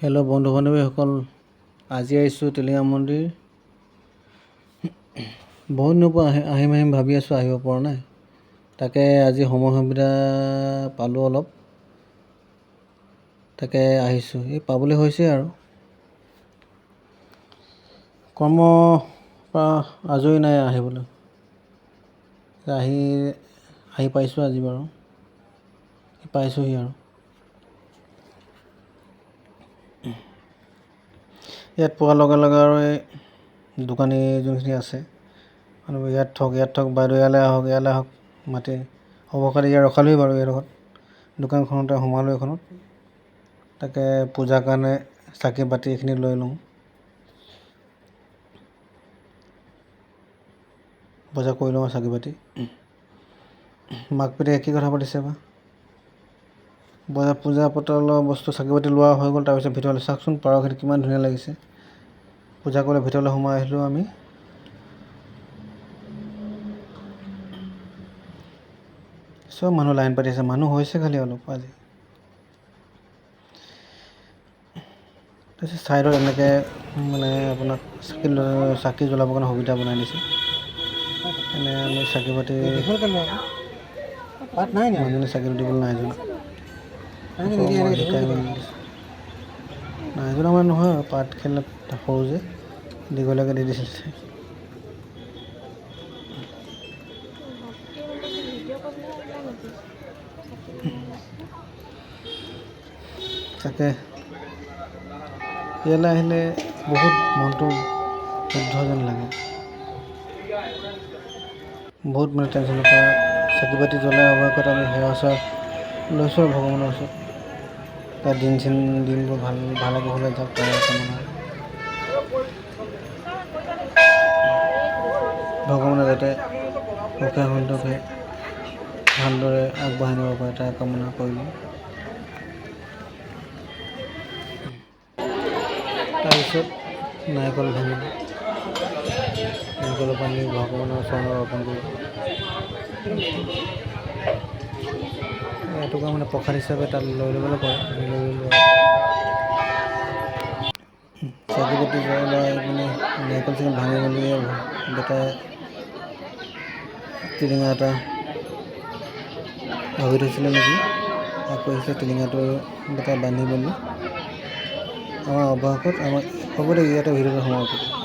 Hello' বন্ধু বান্ধৱীসকল, আজি আহিছোঁ টিলিঙা মন্দিৰ। বহুত দিনৰ পৰা আহিম ভাবি আছোঁ, আহিব পৰা নাই। তাকে আজি সময় সুবিধা পালোঁ অলপ, তাকে আহিছোঁ। এই পাবলৈ হৈছে আৰু কৰ্মৰ পৰা আজৰি নাই আহিবলৈ। আহি পাইছোঁ আজি বাৰু, পাইছোঁহি আৰু। ইয়াত পোৱাৰ লগে লগে আৰু এই দোকানী যোনখিনি আছে মানুহ, ইয়াত থওক বাইদেউ ইয়ালৈ আহক মাতি অৱকাশত ইয়াত ৰখালোহি বাৰু। এইডোখৰত দোকানখনতে সোমালোঁ এইখনত। তাকে পূজাৰ কাৰণে চাকি বাতি এইখিনি লৈ লওঁ, বজাৰ কৰি লওঁ চাকি বাতি। মাক পিতাই কি কথা পাতিছে বা। পূজা পাতলৰ বস্তু চাকি বাতি লোৱা হৈ গ'ল। তাৰপিছত ভিতৰলৈ চাওকচোন, পাৰখিনি কিমান ধুনীয়া লাগিছে। পূজা কৰি ভিতৰলৈ সোমাই আহিলোঁ আমি। চব মানুহ লাইন পাতি আছে, মানুহ হৈছে খালি অলপ আজি। তাৰপিছত ছাইডত এনেকৈ মানে আপোনাক চাকি জ্বলাবৰ কাৰণে সুবিধা বনাই দিছে। এনে আমি চাকি বাতি মানুহজনী চাকি দিবলৈ নাই জনা, শিকাই মেলি দিছোঁ। নাই জনা মানে নহয়, পাত খেলা সৰু যে দীঘলীয়াকৈ দি দিছিল। তাকে ইয়ালৈ আহিলে বহুত মনটো শুদ্ধ যেন লাগে। বহুত মানে টেনশ্যনৰ পৰা চাকি বাতি জ্বলাই অৱশেষত আমি সেৱা চেৱা লৈছোঁ আৰু ভগৱানৰ ওচৰত। তাৰ দিনবোৰ ভালে কুশলে যাওক, তাৰ কামনা। ভগৱানে যাতে সুখে সন্তোষে ভালদৰে আগবঢ়াই নিব পাৰে, তাৰ কামনা কৰিলোঁ। তাৰপিছত নাৰিকল ভাঙিলোঁ, নাৰিকলৰ পানী ভগৱানৰ চৰণত অৰ্পণ কৰিলোঁ। এটুকুৰা মানে প্ৰসাদ হিচাপে তাত লৈ ল'বলৈ কয়, আমি লৈ ল'লোঁ। চাকি বাতি জ্বলাই মানে নাৰিকল চাৰিকল ভাঙি মেলি বেটাই টিলিঙা এটা ভাবি থৈছিলে নেকি, আকৌ আহিছে টিলিঙাটো বেটাই বান্ধি মেলি আমাৰ অৱশেষত হ'ব দে ইয়াতে ভিতৰতে সোমাব।